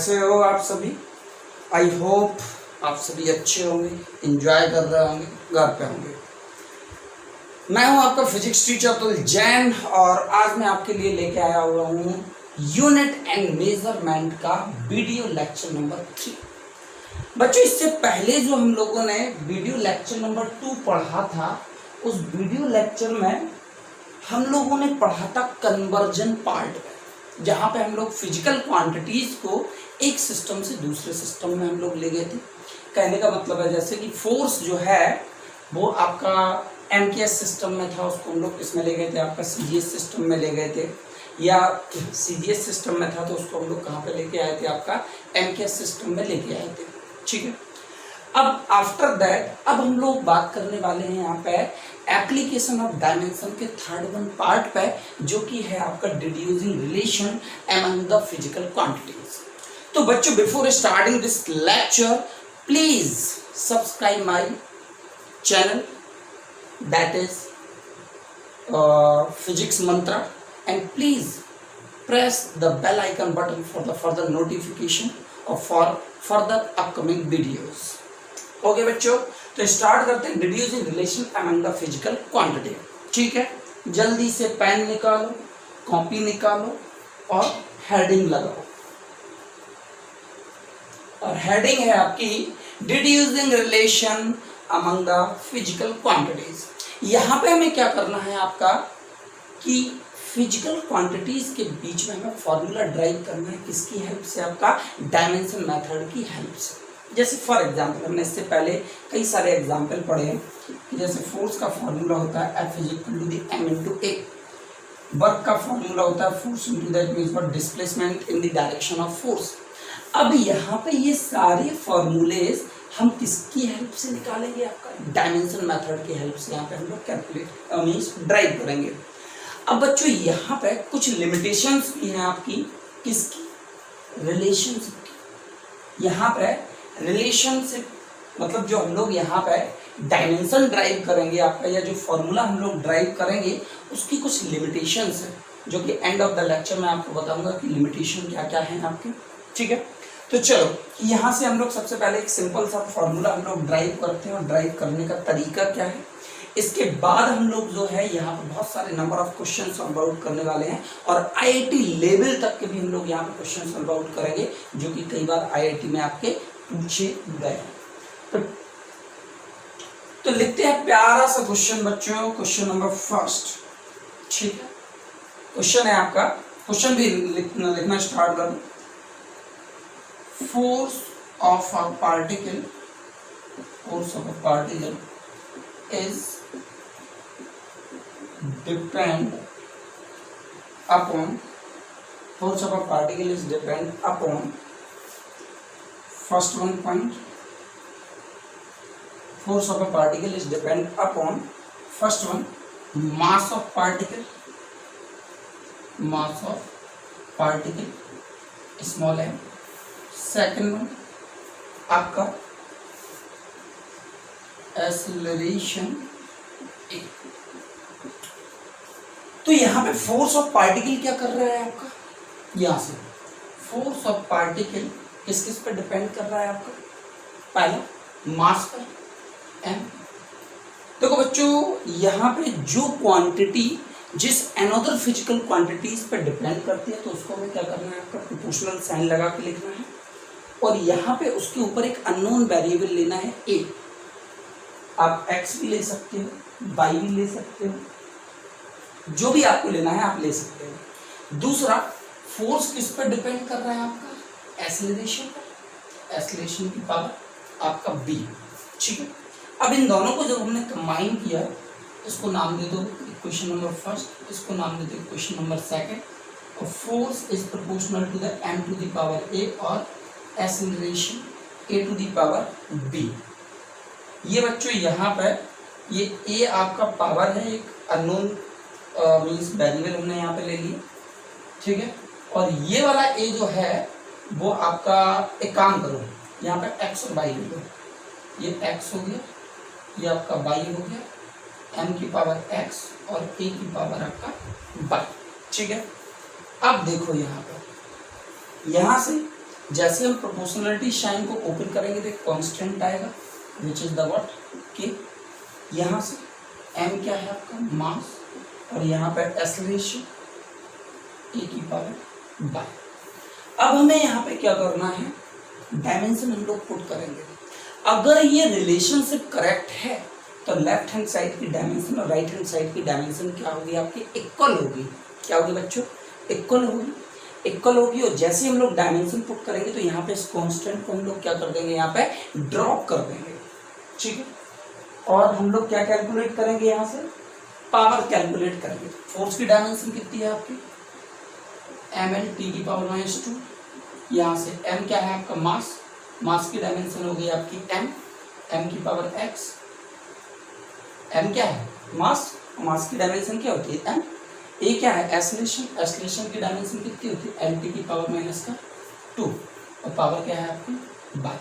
कैसे हो आप सभी। आई होप आप सभी अच्छे होंगे, एंजॉय कर रहे होंगे, घर पे होंगे। मैं हूं आपका फिजिक्स टीचर अतुल जैन और आज मैं आपके लिए लेके आया हुआ हूं यूनिट एंड मेजरमेंट का वीडियो लेक्चर नंबर 3। बच्चों, इससे पहले जो हम लोगों ने वीडियो लेक्चर नंबर 2 पढ़ा था, उस वीडियो लेक्चर में हम लोगों ने पढ़ा था कन्वर्जन पार्ट, जहां पे हम लोग फिजिकल क्वांटिटीज को एक सिस्टम से दूसरे सिस्टम में हम लोग ले गए थे। कहने का मतलब है जैसे कि फोर्स जो है वो आपका एमकेएस सिस्टम में था, उसको हम लोग किसमें ले गए थे, आपका सीजीएस सिस्टम में ले गए थे, या सीजीएस सिस्टम में था तो उसको हम लोग कहाँ पे लेके आए थे, आपका एमकेएस सिस्टम में लेके आए थे। ठीक है, अब आफ्टर दैट अब हम लोग बात करने वाले हैं यहाँ पे एप्लीकेशन ऑफ डायमेंशन के थर्ड वन पार्ट पे, जो कि है आपका deducing relation among the physical quantities. तो बच्चों, before starting this lecture please subscribe my channel, that is physics Mantra, and please press the bell icon button for the further notification or for further upcoming videos. Okay बच्चों, तो start करते हैं deducing relation among the physical quantity. ठीक है, जल्दी से pen निकालो, copy निकालो और हेडिंग लगाओ। और हेडिंग है आपकी deducing relation among the physical quantities. यहां पे हमें क्या करना है आपका कि फिजिकल क्वांटिटीज के बीच में हमें फॉर्मूला ड्राइव करना है, किसकी हेल्प से, आपका डायमेंशन मेथड की हेल्प से। जैसे फॉर एग्जांपल हमने इससे पहले कई सारे एग्जांपल पढ़े हैं कि जैसे फोर्स का फॉर्मूला होता है F equal to the m into A, work का फॉर्मूला होता है force into that means what displacement in the direction of force. अब यहाँ पे ये सारे फॉर्मूलेज हम किसकी हेल्प से निकालेंगे, आपका डायमेंशन मेथड की हेल्प से यहाँ पे हम लोग कैलकुलेट मीन्स ड्राइव करेंगे। अब बच्चों, यहाँ पे कुछ लिमिटेशंस भी हैं आपकी किसकी, रिलेशनशिप की। यहाँ पे रिलेशनशिप मतलब जो हम लोग यहाँ पे डायमेंशन ड्राइव करेंगे आपका, या जो फॉर्मूला हम लोग ड्राइव करेंगे उसकी कुछ लिमिटेशंस है, जो कि एंड ऑफ द लेक्चर में आपको बताऊंगा कि लिमिटेशन क्या क्या है आपके। ठीक है, तो चलो यहाँ से हम लोग सबसे पहले एक सिंपल सा फॉर्मूला हम लोग ड्राइव करते हैं, और ड्राइव करने का तरीका क्या है। इसके बाद हम लोग जो है यहाँ पे बहुत सारे number of question solve out करने वाले हैं, और आईआईटी लेवल तक के भी हम लोग यहाँ पे क्वेश्चन सॉल्व आउट करेंगे, जो कि कई बार आईआईटी में आपके पूछे गए हैं। तो लिखते हैं प्यारा सा क्वेश्चन बच्चों, क्वेश्चन नंबर फर्स्ट। ठीक है, क्वेश्चन है आपका, क्वेश्चन भी लिखना स्टार्ट करो। Force of a particle is depend upon force of a particle is depend upon first one point, force of a particle is depend upon first one mass of particle small m, second one आपका acceleration ए। तो यहां पे force of particle क्या कर रहा है आपका, यहां से फोर्स ऑफ पार्टिकल किस किस पर डिपेंड कर रहा है आपका, पहला मास पर एम। देखो बच्चों, यहां पे जो क्वांटिटी जिस अनदर फिजिकल क्वांटिटीज पर डिपेंड करती है, तो उसको हमें क्या करना है, आपका प्रोपोर्शनल साइन लगा के लिखना है, और यहाँ पे उसके ऊपर एक अननोन वेरिएबल लेना है ए। आप x भी ले सकते हो, y भी ले सकते हो, जो भी आपको लेना है आप ले सकते हो। दूसरा, फोर्स किस पर डिपेंड कर रहा है आपका, एक्सेलरेशन पर, एक्सेलरेशन की पावर आपका b। ठीक है, अब इन दोनों को जब हमने कंबाइन किया, इसको नाम दे दो इक्वेशन नंबर फर्स्ट, इसको नाम दे दो इक्वेशन नंबर सेकंड, और force is proportional to the m to the power a और acceleration a to the power b। ये बच्चों यहाँ पर ये a आपका पावर है, एक अननोन मीन्स वेरिएबल हमने यहाँ पे ले लिया। ठीक है, और ये वाला a जो है वो आपका, एक काम करो यहाँ पे x और y ले लो, ये x हो गया, ये आपका y हो गया, m की पावर x और a की पावर आपका y। ठीक है, अब देखो यहाँ पर, यहाँ से जैसे हम प्रोपोर्शनलिटी साइन को ओपन करेंगे तो एक कांस्टेंट आएगा विच इज द व्हाट के, यहाँ से m क्या है आपका मास, और यहाँ पे एक्सेलरेशन e की पावर बाय। अब हमें यहाँ पे क्या करना है, डायमेंशन हम लोग पुट करेंगे। अगर ये रिलेशनशिप करेक्ट है तो लेफ्ट हैंड साइड की डायमेंशन और राइट हैंड साइड की डायमेंशन क्या होगी आपकी, इक्वल होगी। क्या होगी बच्चों, इक्वल होगी, इक्वल होगी। और जैसे हम लोग डायमेंशन पुट करेंगे तो यहाँ पे इस कांस्टेंट को हम लोग क्या कर देंगे, यहाँ पे ड्रॉप कर देंगे, ठीक है। और हम लोग क्या कैलकुलेट करेंगे, यहाँ से पावर कैलकुलेट करेंगे। फोर्स की डायमेंशन कितनी है आपकी, ml t की पावर -2। यहाँ से m क्या है आपका मास, मास की डायमेंशन हो गई आपकी m की पावर x। m क्या है मास, मास की डायमेंशन क्या होती है m। a क्या है एक्सेलरेशन, एक्सेलरेशन की डायमेंशन कितनी होती है lt की पावर -2, और पावर क्या है आपकी बाय।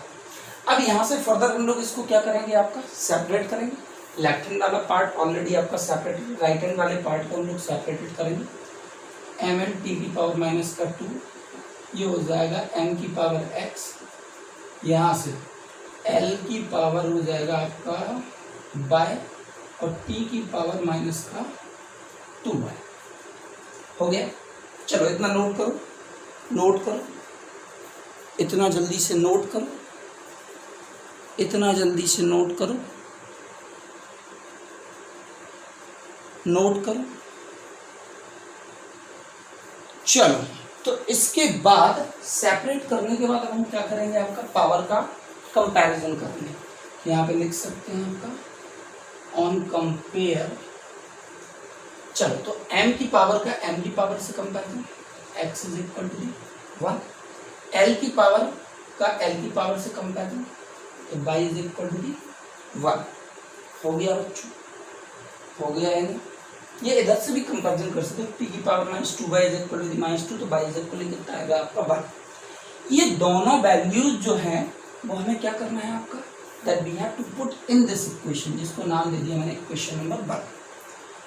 अब यहाँ से फर्दर हम लोग इसको क्या करेंगे, आपका सेपरेट करेंगे। लेफ्ट हैंड वाला पार्ट ऑलरेडी आपका सेपरेटेड, राइट हैंड वाले पार्ट को हम लोग सेपरेटेड करेंगे। ml t की पावर -2 ये हो जाएगा m की पावर x, यहाँ से l की पावर हो जाएगा आपका बाय, और t की पावर -2 बाय। हो गया, चलो इतना नोट करो, नोट करो, इतना जल्दी से नोट करो, इतना जल्दी से नोट करो, नोट करो। चलो, तो इसके बाद सेपरेट करने के बाद हम क्या करेंगे, आपका पावर का कंपैरिजन करेंगे। यहाँ पे लिख सकते हैं आपका ऑन कंपेयर। चलो, तो m की पावर का m की पावर से comparison, x is equal to 1। l की पावर का l की पावर से कंपैरिजन, तो y इज इक्वल टू 1। हो गया बच्चों, हो गया है ना। ये इधर से भी कंपैरिजन कर सकते हो, p की power -2 y is equal to -2, तो y इज इक्वल टू कितना आएगा आपका 1। ये दोनों वैल्यूज जो हैं वो हमें क्या करना है आपका, that we have to put in this equation, जिसको नाम दे दिया मैंने इक्वेशन नंबर 1।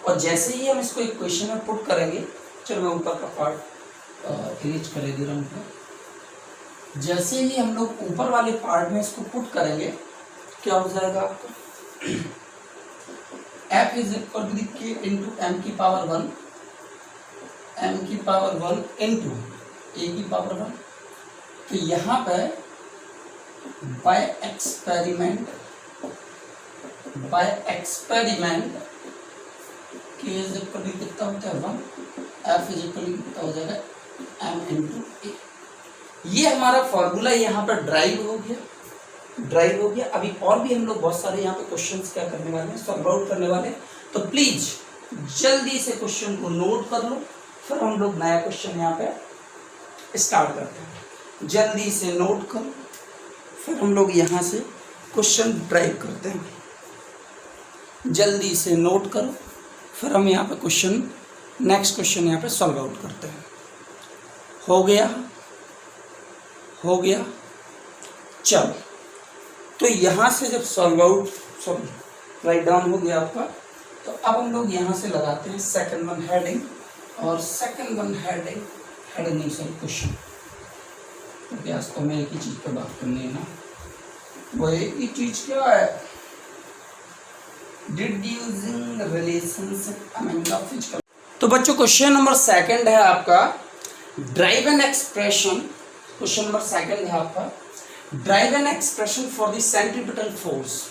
और जैसे ही हम इसको इक्वेशन में पुट करेंगे, चलो मैं ऊपर का पार्ट इरेज कर दे रहा हूँ। जैसे ही हम लोग ऊपर वाले पार्ट में इसको पुट करेंगे, क्या हो जाएगा आपका, f is equal to k into m की पावर 1, m की पावर 1 इंटू a की पावर 1। तो यहाँ पे by experiment k is equal to कितना होता है 1, f इज इक्वल टू कितना हो जाएगा m इंटू a। ये हमारा फॉर्मूला यहाँ पर ड्राइव हो गया। अभी और भी हम लोग बहुत सारे यहाँ पे क्वेश्चंस क्या करने वाले हैं, सॉल्व आउट करने वाले हैं। तो प्लीज जल्दी से क्वेश्चन को नोट कर लो, फिर हम लोग नया क्वेश्चन यहाँ पे स्टार्ट करते हैं। जल्दी से नोट करो, फिर हम लोग यहाँ से क्वेश्चन ड्राइव करते हैं। जल्दी से नोट करो, फिर हम यहाँ पे क्वेश्चन, नेक्स्ट क्वेश्चन यहाँ पे सॉल्व आउट करते हैं। हो गया, चलो। तो यहाँ से जब सॉल्व आउट राइट डाउन हो गया आपका, तो अब हम लोग यहाँ से लगाते हैं सेकंड वन हेडिंग, और सेकंड वन हेडिंग नहीं सॉरी क्वेश्चन, क्योंकि आज तो हमें एक ही चीज़ पर बात करनी है ना। वो एक ही चीज़ क्या है, डिड्यूसिंग रिलेशनशिप अमंग द फिजिकल। तो बच्चों क्वेश्चन नंबर सेकंड है आपका drive an expression. Question number second है आपका drive an expression for the centripetal force.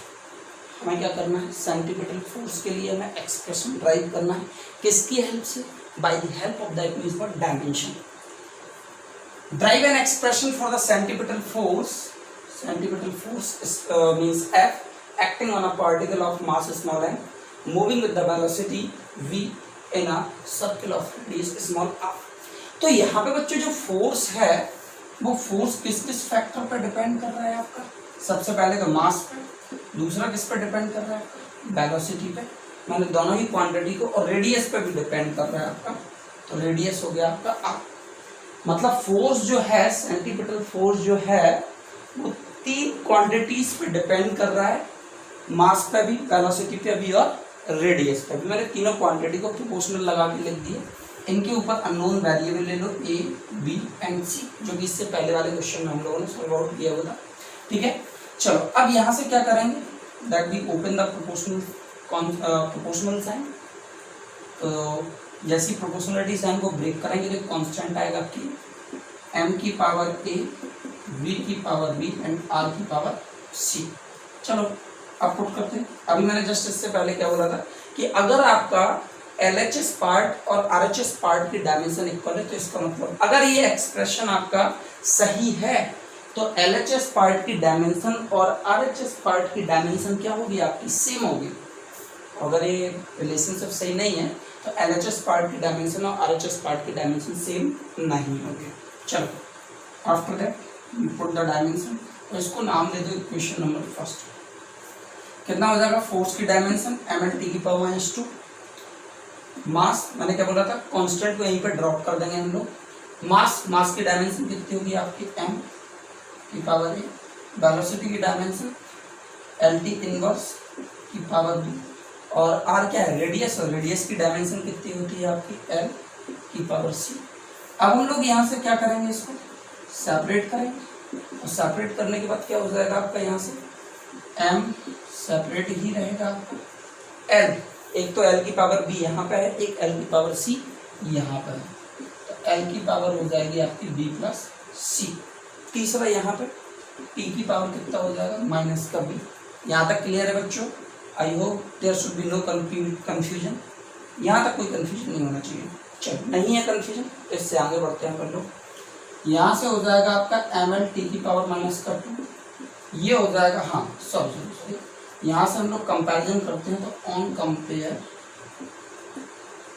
हमें क्या करना है, सेंट्रीपिटल फोर्स के लिए हमें एक्सप्रेशन ड्राइव करना है। किसकी हेल्प से, by the help of the equation dimension. Drive an expression for the centripetal force means F acting on a particle of mass small m moving with the velocity v in a circle of radius small r। तो यहाँ पे बच्चों जो force है वो force किस किस factor पर डिपेंड कर रहा है आपका, सबसे पहले तो मास पे, दूसरा किस पर डिपेंड कर रहा है, वेलोसिटी पे, मैंने दोनों ही क्वांटिटी को, और रेडियस पे भी डिपेंड कर रहा है आपका। तो रेडियस हो गया आपका r। मतलब फोर्स जो है, सेंट्रीपिटल फोर्स जो है वो तीन क्वांटिटीज पे डिपेंड कर रहा है, मास पे भी, वेलोसिटी पे भी और रेडियस पे भी। मैंने तीनों क्वांटिटी को प्रोपोर्शनल लगा के लिख दिया। इनके ऊपर अननोन वेरिएबल ले लो ए बी एंड सी, जो कि इससे पहले वाले क्वेश्चन में हम लोगों ने सॉल्व आउट किया हुआ था। ठीक है, चलो अब यहाँ से क्या करेंगे, that we open the proportional sign. तो जैसी प्रोपोर्शनलिटी साइन को ब्रेक करेंगे तो कांस्टेंट आएगा आपकी m की पावर a, v की पावर b एंड r की पावर c। चलो अब पुट करते हैं। अभी मैंने जस्ट इससे पहले क्या बोला था कि अगर आपका LHS पार्ट और RHS पार्ट की डायमेंशन इक्वल है तो इसका मतलब अगर ये एक्सप्रेशन आपका सही है तो LHS पार्ट की डायमेंशन और RHS पार्ट की डायमेंशन क्या होगी आपकी, सेम होगी। अगर ये रिलेशनशिप सही नहीं है तो LHS पार्ट की डायमेंशन और RHS पार्ट की डायमेंशन सेम नहीं होगी। चलो after that put the dimension, तो इसको नाम दे दो इक्वेशन नंबर फर्स्ट। कितना हो जाएगा, फोर्स की डायमेंशन mLT की पावर -2, मास मैंने क्या बोला था, कांस्टेंट को यहीं पे ड्रॉप कर देंगे हम लोग। मास की डायमेंशन कितनी होगी आपकी m की पावर a, वेलोसिटी की डायमेंशन LT इनवर्स की पावर b, और r क्या है, रेडियस, और रेडियस की डायमेंशन कितनी होती है आपकी l की पावर c। अब हम लोग यहाँ से क्या करेंगे, इसको सेपरेट करेंगे, और सेपरेट करने के बाद क्या हो जाएगा आपका, यहाँ से m सेपरेट ही रहेगा आपका, l एक तो l की पावर b यहाँ पे है, एक l की पावर c यहाँ पे है, तो l की पावर हो जाएगी आपकी b प्लस c। तीसरा यहाँ पे t की पावर कितना हो जाएगा, माइनस का b। यहाँ तक क्लियर है बच्चों? I hope there should be no confusion. यहाँ तक कोई कंफ्यूजन नहीं होना चाहिए। चलो नहीं है कंफ्यूजन तो इससे आगे बढ़ते हैं अपन लोग। यहाँ से हो जाएगा आपका mLT की पावर -2, ये हो जाएगा, हाँ सॉरी, यहाँ से हम लोग कंपैरिजन करते हैं तो ऑन कंपेयर।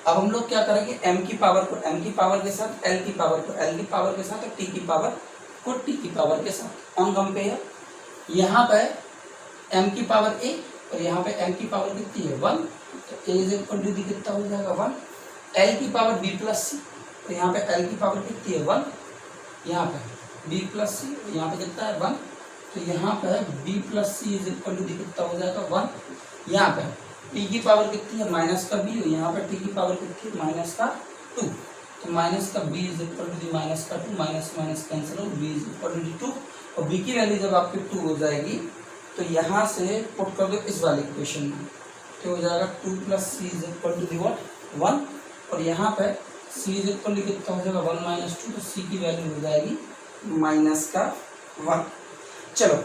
अब हम लोग क्या करेंगे, m की पावर को m की पावर के साथ, l की पावर को l की पावर के साथ, और t की पावर को t की पावर के साथ ऑन कंपेयर। यहाँ पे m की पावर a और यहाँ पे m की पावर कितनी है 1, तो a इज इक्वल टू कितना हो जाएगा 1, l की पावर b प्लस c, तो यहाँ पे l की पावर कितनी है 1, यहाँ पे b प्लस c, यहाँ पे कितना है 1, तो यहाँ पे b plus C is equal to कितना हो जाएगा 1। यहाँ पे t की पावर कितनी है माइनस का b, यहाँ पे t की पावर कितनी है माइनस का 2, तो माइनस का b is equal to minus का 2, माइनस माइनस कैंसिल हो, b इज इक्वल टू 2, और b की वैल्यू जब आपकी 2 हो जाएगी तो यहाँ से पुट कर दो इस वाले इक्वेशन में, तो हो जाएगा 2 plus C is equal to what 1, और यहाँ पे c इज इक्वल टू कितना हो जाएगा 1 माइनस 2, तो c की वैल्यू हो जाएगी माइनस का 1। चलो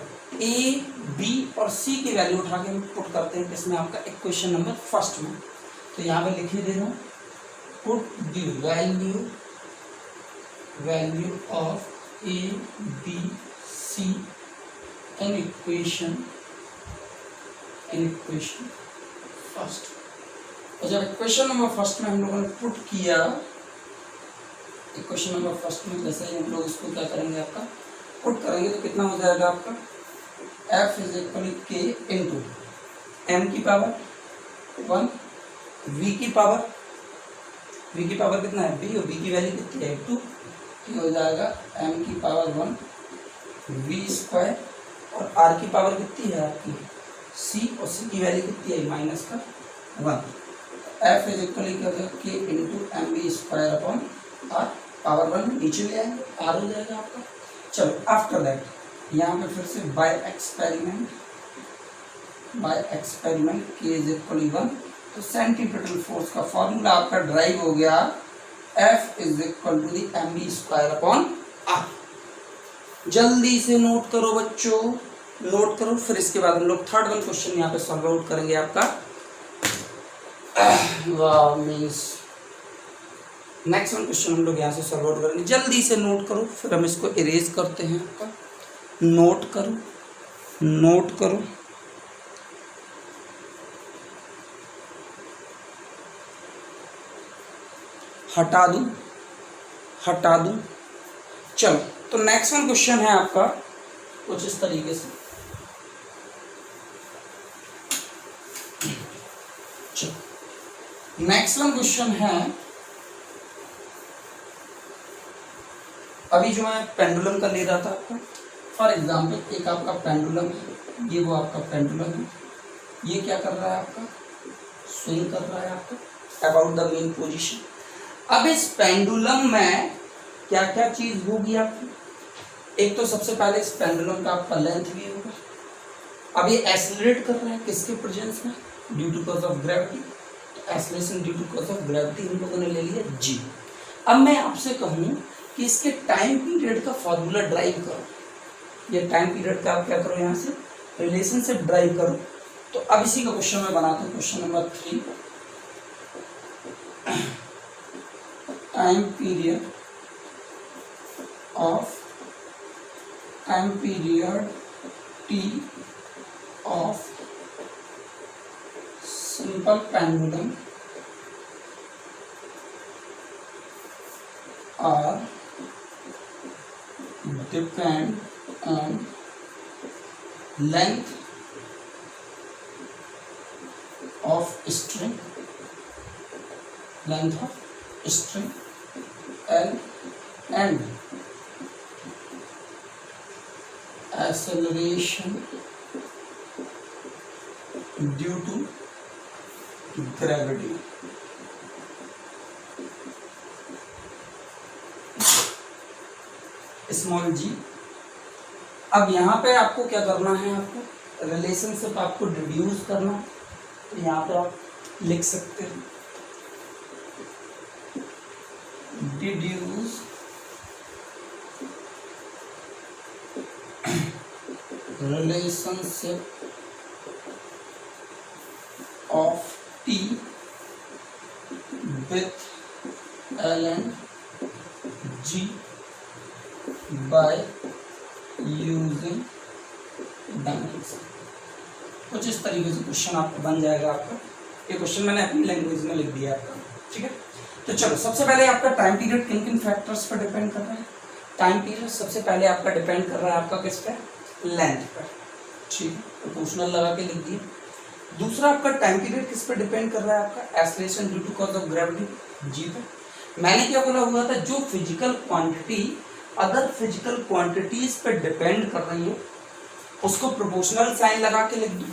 a b और c की वैल्यू उठा के हम पुट करते हैं किसमें, आपका इक्वेशन नंबर फर्स्ट में। तो यहाँ पे लिखे दे रहा हूँ, put the value of a b c in equation first. और जब इक्वेशन नंबर फर्स्ट में हम लोगों ने पुट किया, इक्वेशन नंबर फर्स्ट में जैसे ही हम लोग इसको क्या करेंगे, आपका पुट करेंगे तो कितना हो जाएगा आपका, f is equal k into m की पावर 1, v की पावर कितना है b, और b की वैल्यू कितनी है 2, तो हो जाएगा m की पावर 1 v स्क्वायर, और r की पावर कितनी है आपकी c, और c की वैल्यू कितनी है माइनस का 1। f is equal k into M B square upon r, power 1 नीचे ले आएंगे, r हो जाएगा आपका। चलो आफ्टर दैट यहाँ पे फिर से by experiment k is equal 1, तो सेंटीपिटल फोर्स का फॉर्मूला आपका ड्राइव हो गया F is equal to the M B square upon r। जल्दी से नोट करो बच्चों, नोट करो, फिर इसके बाद हम लोग थर्ड वन क्वेश्चन यहाँ पे सॉल्व आउट करेंगे आपका। वाह मीन्स नेक्स्ट वन क्वेश्चन हम लोग यहाँ से सॉल्व आउट करेंगे। जल्दी से नोट करो, फिर हम इसको इरेज करते हैं आपका। नोट करो हटा दूं। चलो तो नेक्स्ट वन क्वेश्चन है आपका कुछ इस तरीके से। चलो नेक्स्ट वन क्वेश्चन है, अभी जो मैं पेंडुलम का ले रहा था आपका, फॉर एग्जाम्पल एक आपका पेंडुलम है, ये वो आपका पेंडुलम है, ये क्या कर रहा है आपका, स्विंग कर रहा है आपका अबाउट द मेन पोजीशन। अब इस पेंडुलम में क्या क्या चीज होगी आपकी, एक तो सबसे पहले इस पेंडुलम का आपका लेंथ भी होगा। अब ये एक्सेलरेट कर रहा है किसके प्रेजेंस में, due to cause of gravity, तो acceleration due to cause of gravity हम लोगों ने ले लिया जी। अब मैं आपसे कहूं कि इसके टाइम पीरियड का फॉर्मूला ड्राइव करो, ये टाइम पीरियड का आप क्या करो, यहाँ से रिलेशनशिप ड्राइव करो। तो अब इसी का क्वेश्चन मैं बनाता हूँ, question number 3, time period T of simple pendulum are depend on length of string L and acceleration due to gravity। Small G. अब यहाँ पे आपको क्या करना है, आपको रिलेशनशिप आपको डिड्यूस करना है, तो यहाँ पे आप लिख सकते हैं deduce relationship of T with L and G by using dimension। कुछ इस तरीके से क्वेश्चन आपका बन जाएगा। आपका ये क्वेश्चन मैंने अपनी लैंग्वेज में लिख दिया आपका, ठीक है। तो चलो सबसे पहले आपका टाइम पीरियड किन किन फैक्टर्स पर डिपेंड कर रहा है। टाइम पीरियड सबसे पहले आपका डिपेंड कर रहा है आपका किस पे, लेंथ पर, ठीक है, प्रोपोर्शनल लगा के लिख दिए। दूसरा आपका टाइम पीरियड किस पे डिपेंड कर रहा है, आपका acceleration due to cause of gravity G पे। मैंने क्या बोला हुआ था, जो physical quantity other physical quantities पे डिपेंड कर रही है उसको प्रोपोर्शनल साइन लगा के लिख दूं,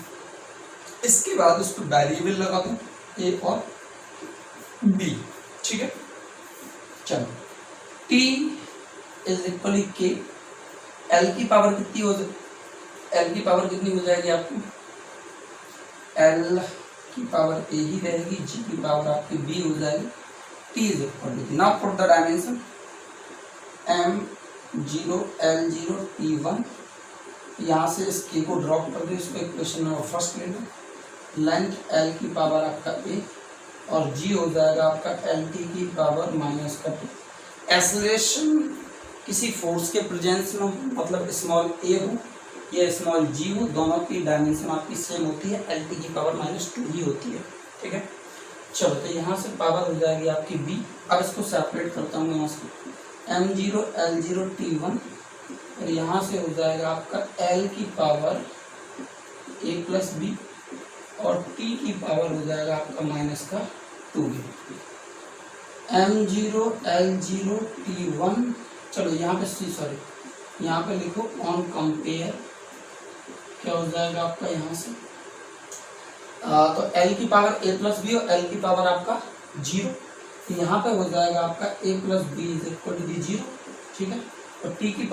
इसके बाद उस पर वेरिएबल लगा दूं ए और बी, ठीक है। चलो T इज इक्वल के, L की पावर कितनी हो जाएगी आपकी, L की पावर A ही रहेगी, G की पावर आपकी B हो जाएगी। T is equal to, now put the dimension M0 L0 T1, यहाँ से इस K को ड्रॉप कर दो, इसको इक्वेशन नंबर फर्स्ट ले लो। लेंथ L की पावर आपका A और G हो जाएगा आपका LT की पावर माइनस का 2। एक्सेलरेशन किसी फोर्स के प्रेजेंस में हो, मतलब स्मॉल a हो या स्मॉल g हो, दोनों की डायमेंशन आपकी सेम होती है, LT की पावर -2 ही होती है, ठीक है। चलो तो यहाँ से पावर हो जाएगी आपकी b। अब इसको सेपरेट करता हूँ यहाँ से, M0 L0 T1 और यहाँ से हो जाएगा आपका L की पावर a प्लस b और T की पावर हो जाएगा आपका माइनस का 2b। M0 L0 T1, चलो यहाँ पे यहाँ पे लिखो ऑन कंपेयर, क्या हो जाएगा आपका यहाँ से, तो L की पावर a प्लस बी और L की पावर आपका 0, तो यहाँ पे हो जाएगा आपका a plus B is equal to 0, ठीक है। और T की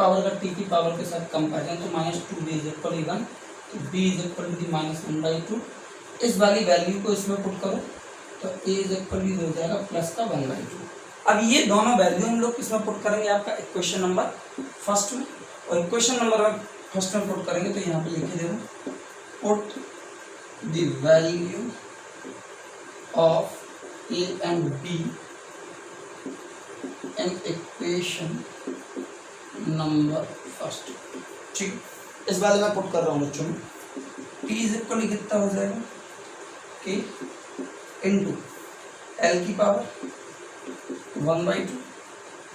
पावर के साथ कंपेरिजन, तो -2b इज इक्वल टू 1, तो b इज इक्वल टू -1/2। इस वाली वैल्यू को इसमें पुट करो तो a इज इक्वल टू हो जाएगा प्लस का 1/2। अब ये दोनों वैल्यू हम लोग किसमें पुट करेंगे, आपका इक्वेशन नंबर फर्स्ट में, और इक्वेशन नंबर फर्स्ट में पुट करेंगे तो यहाँ पे लिखे देखो, put the value of a and b in equation number first, ठीक। इस वाले में पुट कर रहा हूँ बच्चों में, t इज इक्वल कितना हो जाएगा k इंटू L की पावर 1/2,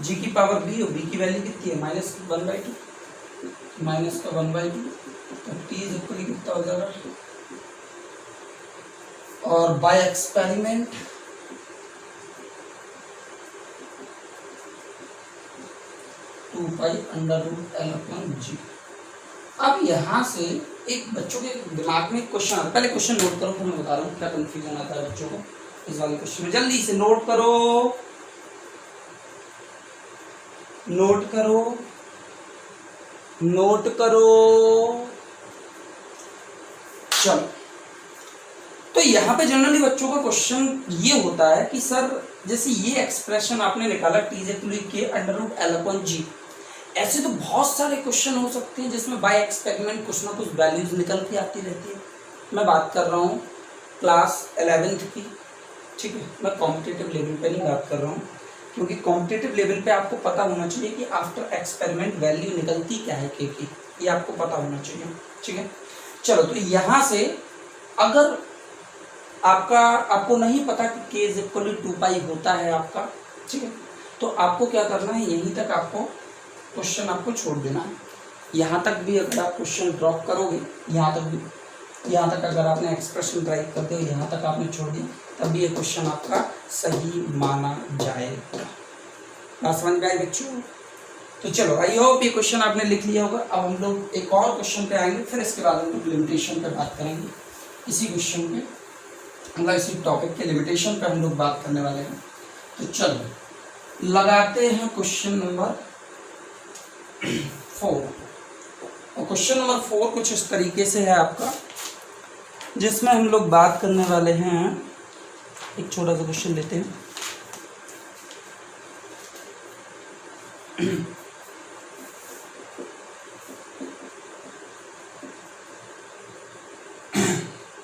G की पावर b और b की वैल्यू कितनी है -1/2, माइनस का 1/2, तो t इज इक्वल कितना हो जाएगा, और बाय एक्सपेरिमेंट (2π√L/G। अब यहाँ से एक बच्चों के दिमाग में क्वेश्चन आता है, पहले क्वेश्चन नोट करो, फिर मैं बता रहा हूँ क्या कंफ्यूजन आता है बच्चों को इस वाले क्वेश्चन में। जल्दी से नोट करो, नोट करो, नोट करो। चलो, तो यहाँ पे जनरली बच्चों का क्वेश्चन ये होता है कि सर जैसे ये एक्सप्रेशन आपने निकाला टी जे टू के अंडर रूट एल अपॉन जी, ऐसे तो बहुत सारे क्वेश्चन हो सकते हैं जिसमें बाय एक्सपेरिमेंट कुछ ना कुछ वैल्यूज निकल के आती रहती है। मैं बात कर रहा हूँ क्लास 11th की, ठीक है, मैं कॉम्पिटिटिव लेवल पे नहीं बात कर रहा हूँ, क्योंकि कॉम्पिटिटिव लेवल पे आपको पता होना चाहिए कि आफ्टर एक्सपेरिमेंट वैल्यू निकलती क्या है के की, ये आपको पता होना चाहिए, ठीक है। चलो, तो यहाँ से अगर आपको नहीं पता कि k इज इक्वल टू 2 पाई होता है आपका, ठीक है, तो आपको क्या करना है, यहीं तक आपको क्वेश्चन आपको छोड़ देना है। यहाँ तक भी अगर आप क्वेश्चन ड्रॉप करोगे, यहाँ तक अगर आपने एक्सप्रेशन ड्राइव करते हो, यहाँ तक आपने छोड़ दिया, तब भी ये क्वेश्चन आपका सही माना जाएगा। बात समझ में आई बच्चों? तो चलो, आई होप ये क्वेश्चन आपने लिख लिया होगा। अब हम लोग एक और क्वेश्चन पे आएंगे, फिर इसके बाद हम लोग लिमिटेशन पे बात करेंगे। इसी क्वेश्चन पे मतलब इसी टॉपिक के लिमिटेशन पे हम लोग बात करने वाले हैं। तो चलो लगाते हैं क्वेश्चन नंबर 4। और क्वेश्चन नंबर 4 कुछ इस तरीके से है आपका, जिसमें हम लोग बात करने वाले हैं, एक छोटा सा क्वेश्चन लेते हैं।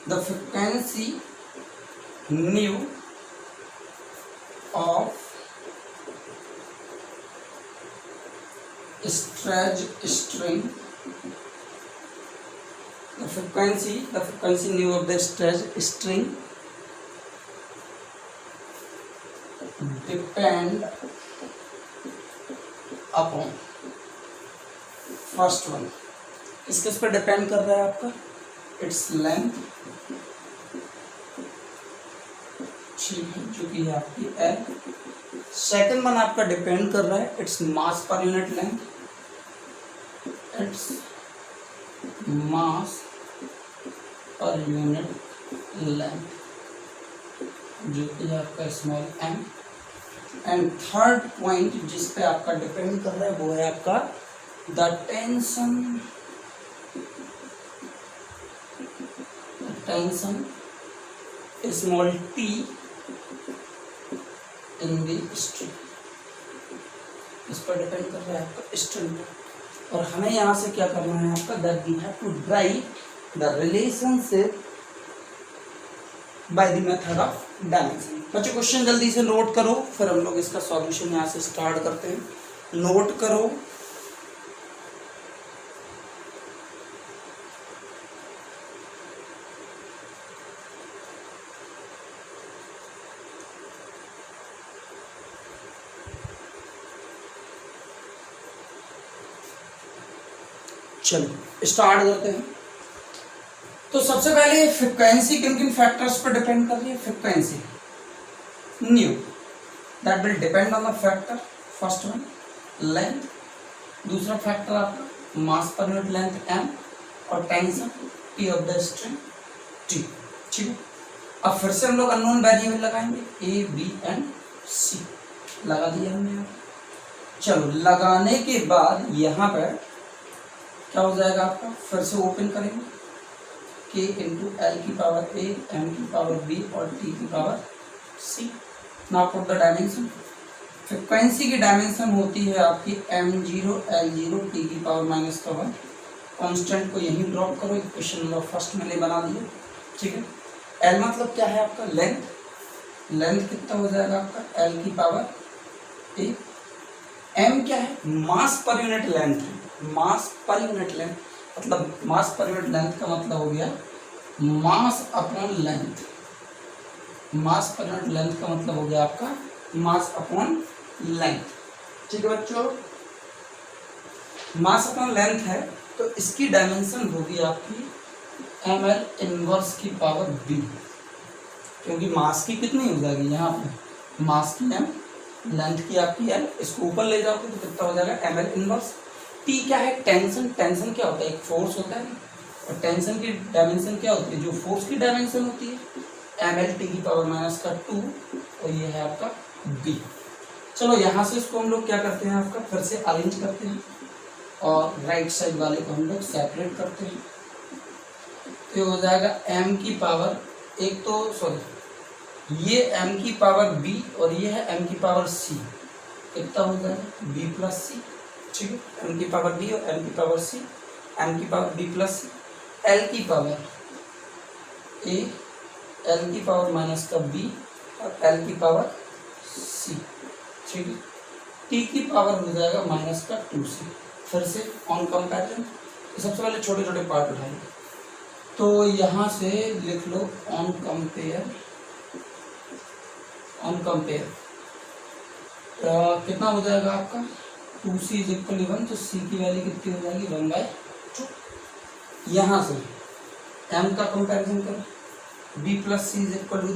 The frequency nu of stretch string, the frequency nu of the stretch string depend upon first one. किस पर डिपेंड कर रहा है आपका? इट्स लेंथ, ठीक है, जो कि है आपकी एल। सेकंड वन आपका डिपेंड कर रहा है its mass per unit length, its mass per unit length, जो कि है आपका small M. And third point जिस पे आपका डिपेंड कर रहा है वो है आपका the tension small T in the string, इस पर डिपेंड कर रहा है आपका स्ट्रिंग पर। और हमें यहाँ से क्या करना है आपका, that we have to derive the relationship by the method of dimension. बच्चों क्वेश्चन जल्दी से नोट करो, फिर हम लोग इसका सॉल्यूशन यहाँ से स्टार्ट करते हैं। नोट करो, चलो स्टार्ट करते हैं। तो सबसे पहले फ्रीक्वेंसी किन किन फैक्टर्स पर डिपेंड कर रही है? Frequency new, that will depend on the factor, first one length, दूसरा फैक्टर आपका मास पर यूनिट लेंथ एम, और tension T of the string T, ठीक है। अब फिर से हम लोग अननोन वेरिएबल लगाएंगे, ए बी एंड सी लगा दिया हमने यहाँ। चलो लगाने के बाद यहाँ पर क्या हो जाएगा आपका, फिर से ओपन करेंगे, k इंटू एल की पावर ए, एम की पावर बी और टी की power C. Now for the dimension, frequency की डायमेंशन होती है आपकी m0 l0 टी की पावर -1। कांस्टेंट को यहीं ड्रॉप करो, इक्वेशन नंबर फर्स्ट मैंने बना दिया, ठीक है। l मतलब क्या है आपका, लेंथ, लेंथ कितना हो जाएगा आपका l की पावर ए। m क्या है, मास पर यूनिट लेंथ है, मास पर यूनिट लेंथ, मतलब मास पर यूनिट लेंथ का मतलब हो गया मास अपॉन लेंथ, मास पर यूनिट लेंथ का मतलब हो गया आपका मास अपॉन लेंथ, ठीक है बच्चों। मास अपॉन लेंथ है तो इसकी डायमेंशन होगी आपकी ml इनवर्स की पावर b, क्योंकि मास की कितनी हो जाएगी यहाँ पे, मास की m, लेंथ की आपकी l, इसको ऊपर ले जाओगे तो कितना हो जाएगा ml इनवर्स। टी क्या है, टेंशन, टेंशन क्या होता है, एक फोर्स होता है, और टेंशन की डायमेंशन क्या होती है, जो फोर्स की डायमेंशन होती है ml टी की पावर -2, और ये है आपका b। चलो यहाँ से इसको हम लोग क्या करते हैं, आपका फिर से अरेंज करते हैं और राइट साइड वाले को हम लोग सेपरेट करते हैं। तो हो जाएगा m की पावर एक तो सॉरी ये m की पावर b और ये है m की पावर c, कितना हो जाएगा b प्लस सी, ठीक है। m की पावर b और m की पावर c, m की पावर b प्लस सी, l की पावर a, l की पावर माइनस का b और l की पावर c, ठीक है। t की पावर हो जाएगा माइनस का 2c। फिर से ऑन कंपैरिजन, तो सबसे पहले छोटे छोटे पार्ट उठाएंगे। तो यहाँ से लिख लो ऑन कंपेयर, ऑन कंपेयर कितना हो जाएगा आपका 2c इज इक्वल 1, तो c की वैल्यू कितनी हो जाएगी 1/2। यहाँ से m का कंपैरिजन करो, b plus C is equal to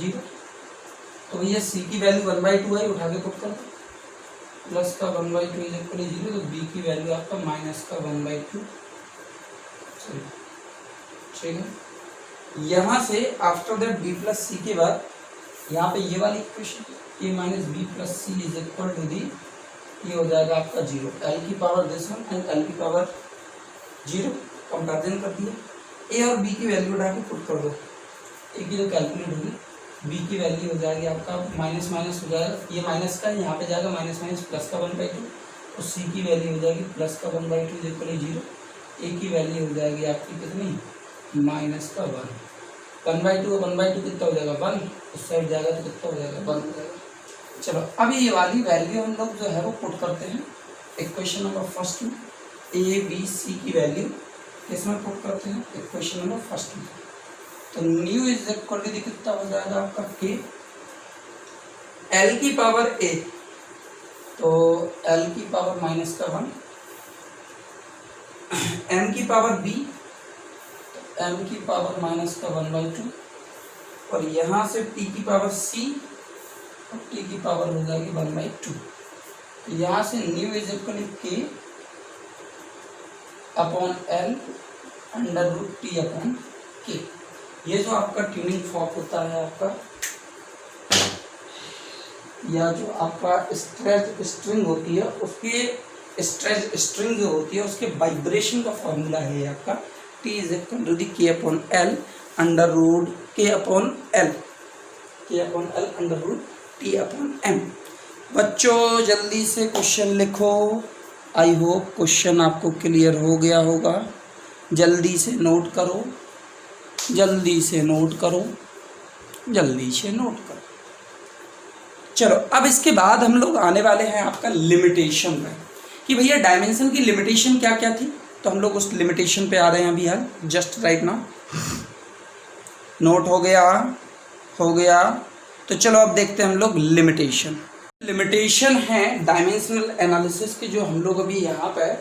0, तो भैया c की वैल्यू 1/2 है, उठा के पुट कर दो, प्लस का 1/2 इज इक्वल 0, तो b की वैल्यू आपका माइनस का 1/2, ठीक है। यहाँ से after that b plus C के बाद यहाँ पे ये वाली equation a minus B plus C is equal to the, ये हो जाएगा आपका 0, l की power this one and l की पावर 0, कंपैरिजन कर दिया। a और b की वैल्यू उठा के पुट कर दो, a की जो कैलकुलेट होगी, b की वैल्यू हो जाएगी आपका माइनस माइनस हो जाएगा, ये माइनस का यहाँ पे जाएगा माइनस माइनस प्लस का 1/2, तो c की वैल्यू हो जाएगी प्लस का 1/2 इज इक्वल 0, a की वैल्यू हो जाएगी आपकी कितनी माइनस का 1, 1/2 1/2 कितना हो जाएगा 1, उस साइड जाएगा तो कितना हो जाएगा 1 हो जाएगा। चलो अब ये वाली वैल्यू हम लोग जो है वो पुट करते हैं इक्वेशन नंबर फर्स्ट में, ए बी सी की वैल्यू इसमें पुट करते हैं इक्वेशन नंबर फर्स्ट में। तो न्यू इज इक्वल टू कितना हो जाएगा आपका के, एल की पावर ए, तो एल की पावर माइनस का 1, एम की पावर बी, m की पावर माइनस का 1/2, और यहाँ से t की पावर c और t की पावर हो जाएगी 1/2। यहाँ से nu is equal K upon L under root T upon K. ये जो आपका ट्यूनिंग फॉर्क होता है आपका, या जो आपका स्ट्रेच स्ट्रिंग होती है, उसके स्ट्रेच स्ट्रिंग जो होती है उसके वाइब्रेशन का फॉर्मूला है आपका T is equal to the K upon L under root K upon L under root T upon M. बच्चों जल्दी से क्वेश्चन लिखो, आई होप क्वेश्चन आपको क्लियर हो गया होगा। जल्दी से नोट करो, जल्दी से नोट करो, जल्दी से नोट करो। चलो अब इसके बाद हम लोग आने वाले हैं आपका लिमिटेशन में, कि भैया डायमेंशन की लिमिटेशन क्या क्या थी। तो हम लोग उस लिमिटेशन पे आ रहे हैं अभी यार, जस्ट राइट नाउ। नोट हो गया। तो चलो अब देखते हैं हम लोग लिमिटेशन। लिमिटेशन है डायमेंशनल एनालिसिस के, जो हम लोग अभी यहाँ पे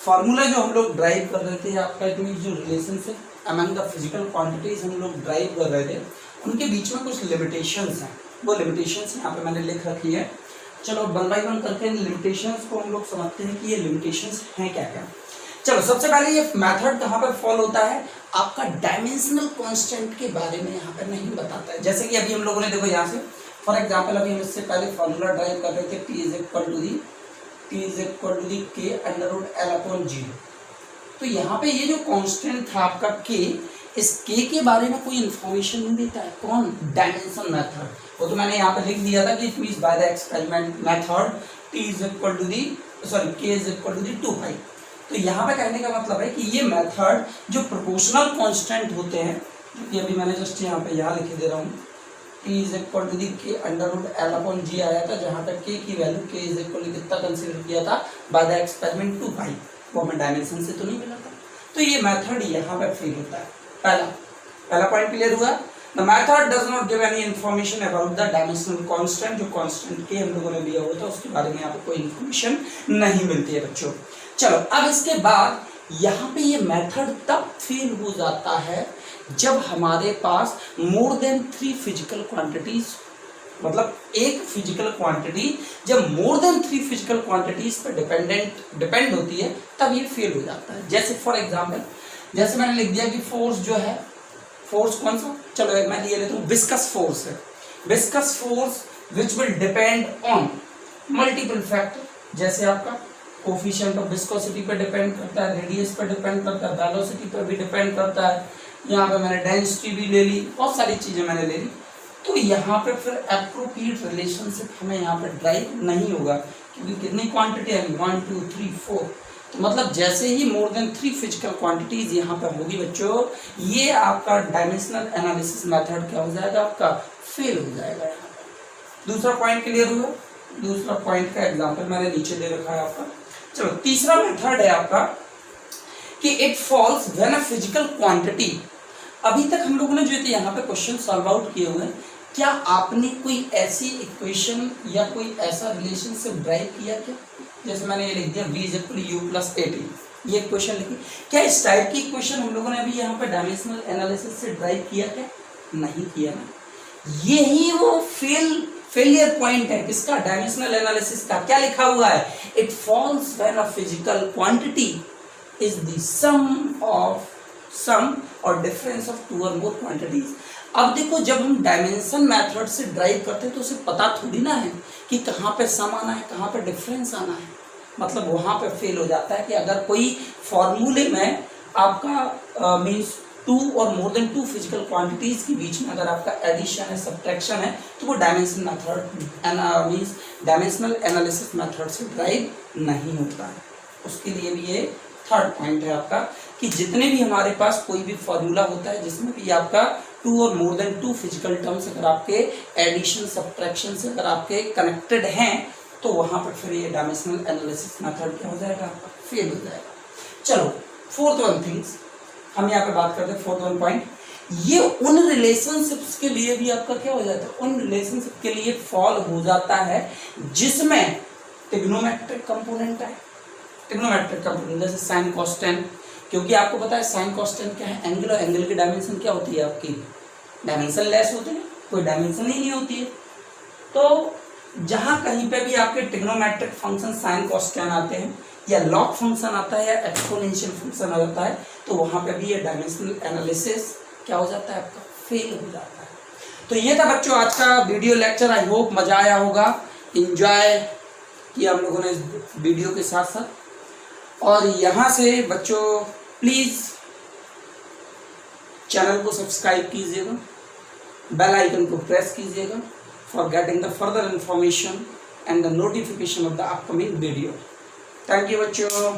फार्मूला जो हम लोग ड्राइव कर रहे थे, आपका जो relationship among the physical quantities हम लोग ड्राइव कर रहे थे, उनके बीच में कुछ लिमिटेशंस हैं। वो लिमिटेशंस यहाँ पे मैंने लिख रखी है। चलो वन बाई वन करके इन लिमिटेशंस को हम लोग समझते हैं कि ये लिमिटेशंस हैं क्या क्या। चलो सबसे पहले ये मेथड कहाँ पर फॉलो होता है, आपका डायमेंशनल कांस्टेंट के बारे में यहाँ पर नहीं बताता है। जैसे कि अभी हम लोगों ने देखो यहाँ से फॉर एग्जांपल अभी हम इससे पहले फॉर्मूला ड्राइव कर रहे थे, T is equal to the K under root L upon 0। तो यहाँ पे ये जो कांस्टेंट था आपका के, इस के के बारे में कोई इन्फॉर्मेशन नहीं देता है। कौन? Dimension method. वो तो मैंने यहाँ पे लिख दिया था कि it means by the experiment method T is equal to the K is equal to the 2π। तो यहाँ पे कहने का मतलब है कि ये मेथड जो प्रोपोर्शनल कांस्टेंट होते हैं, जो कि अभी मैंने जस्ट यहाँ पे यहाँ लिख दे रहा हूँ, T is equal to the K under root L upon G आया था, जहाँ तक के की value K is equal to कितना कंसीडर किया था बाय द एक्सपेरिमेंट 2π, वो हमें डायमेंशन से तो नहीं मिला था। तो ये मेथड यहाँ पे फेल होता है। पहला पॉइंट क्लियर हुआ। The method does not give any information about the dimensional constant. जो कांस्टेंट के हम लोगों ने लिया हुआ था उसके बारे में यहाँ पे कोई इन्फॉर्मेशन नहीं मिलती है बच्चों। चलो अब इसके बाद यहाँ पे ये मेथड तब फेल हो जाता है जब हमारे पास मोर देन 3 फिजिकल क्वांटिटीज, मतलब एक फिजिकल क्वांटिटी जब मोर देन 3 फिजिकल क्वांटिटीज पर डिपेंड होती है, तब ये फेल हो जाता है। जैसे फॉर एग्जांपल, जैसे मैंने लिख दिया कि फोर्स जो है, फोर्स कौन सा, चलो मैं ये लेता हूँ विस्कस फोर्स है। Viscous force which will depend on multiple factor, जैसे आपका कोफिशिएंट ऑफ विस्कोसिटी पे डिपेंड करता है, रेडियस पे डिपेंड करता है, वेलोसिटी पे भी डिपेंड करता है, यहाँ पे मैंने डेंसिटी भी ले ली, बहुत सारी चीजें मैंने ले ली। तो यहाँ पे फिर एप्रोप्रिएट रिलेशनशिप हमें यहाँ पे ड्राइव नहीं होगा, क्योंकि कितनी क्वांटिटी है, 1 2 3 4, तो मतलब जैसे ही मोर देन 3 फिजिकल क्वांटिटीज यहाँ पर होगी बच्चों, ये आपका डायमेंशनल एनालिसिस मेथड क्या हो जाएगा, आपका फेल हो जाएगा। यहाँ पर दूसरा पॉइंट क्लियर हुआ। दूसरा पॉइंट का एग्जांपल मैंने नीचे दे रखा है आपका। चलो तीसरा मेथड है आपका कि it falls when a physical quantity. अभी तक हम लोगों ने जो यहाँ पे क्वेश्चन सॉल्व आउट किए हुए हैं, क्या आपने कोई ऐसी इक्वेशन या कोई ऐसा रिलेशनशिप ड्राइव किया क्या? जैसे मैंने ये लिख दिया v = u + 18, ये इक्वेशन लिखी। क्या इस टाइप की इक्वेशन हम लोगों ने अभी यहाँ पे डायमेंशनल एनालिसिस से ड्राइव किया क्या? नहीं किया ना। यही वो फेलियर पॉइंट है किसका, डायमेंशनल एनालिसिस का। क्या लिखा हुआ है, it falls when a physical quantity is the sum or difference of 2 और मोर क्वांटिटीज। अब देखो, जब हम डायमेंशन मेथड से ड्राइव करते हैं तो उसे पता थोड़ी ना है कि कहाँ पे सम आना है, कहाँ पे डिफरेंस आना है। मतलब वहाँ पे फेल हो जाता है कि अगर कोई फॉर्मूले में आपका मीन्स 2 और मोर देन 2 फिजिकल क्वांटिटीज के बीच में अगर आपका एडिशन है, सब्ट्रैक्शन है, तो वो dimension method means dimensional analysis method से ड्राइव नहीं होता है। उसके लिए भी ये थर्ड पॉइंट है आपका कि जितने भी हमारे पास कोई भी फॉर्मूला होता है जिसमें भी आपका 2 और मोर देन 2 फिजिकल टर्म्स अगर आपके एडिशन सब्ट्रैक्शन से अगर आपके कनेक्टेड हैं, तो वहां पर फिर ये डायमेंशनल एनालिसिस मेथड क्या हो जाएगा, आपका फेल हो जाएगा। चलो फोर्थ वन थिंग्स हम यहाँ पे बात करते हैं। फोर्थ वन पॉइंट, ये उन रिलेशनशिप्स के लिए भी आपका क्या हो जाता है, उन रिलेशनशिप के लिए फॉल हो जाता है जिसमें ट्रिग्नोमेट्रिक कंपोनेंट है। ट्रिग्नोमेट्रिक कंपोनेंट जैसे साइन कॉस टेन, क्योंकि आपको पता है साइन कॉस टेन क्या है, एंगल, और एंगल की डायमेंशन क्या होती है, आपकी डायमेंशन लेस होती है, कोई डायमेंशन ही नहीं होती है। तो जहां कहीं पे भी आपके trigonometric function sine cos tan आते हैं, या लॉग फंक्शन आता है, या एक्सपोनेंशियल फंक्शन आ जाता है, तो वहां पे भी ये डायमेंशनल एनालिसिस क्या हो जाता है, आपका फेल हो जाता है। तो ये था बच्चों आज का वीडियो लेक्चर। आई होप मजा आया होगा, इंजॉय किया हम लोगों ने इस वीडियो के साथ साथ। और यहाँ से बच्चों प्लीज चैनल को सब्सक्राइब कीजिएगा, बेल आइकन को प्रेस कीजिएगा for getting the further information and the notification of the upcoming video. Thank you बच्चों।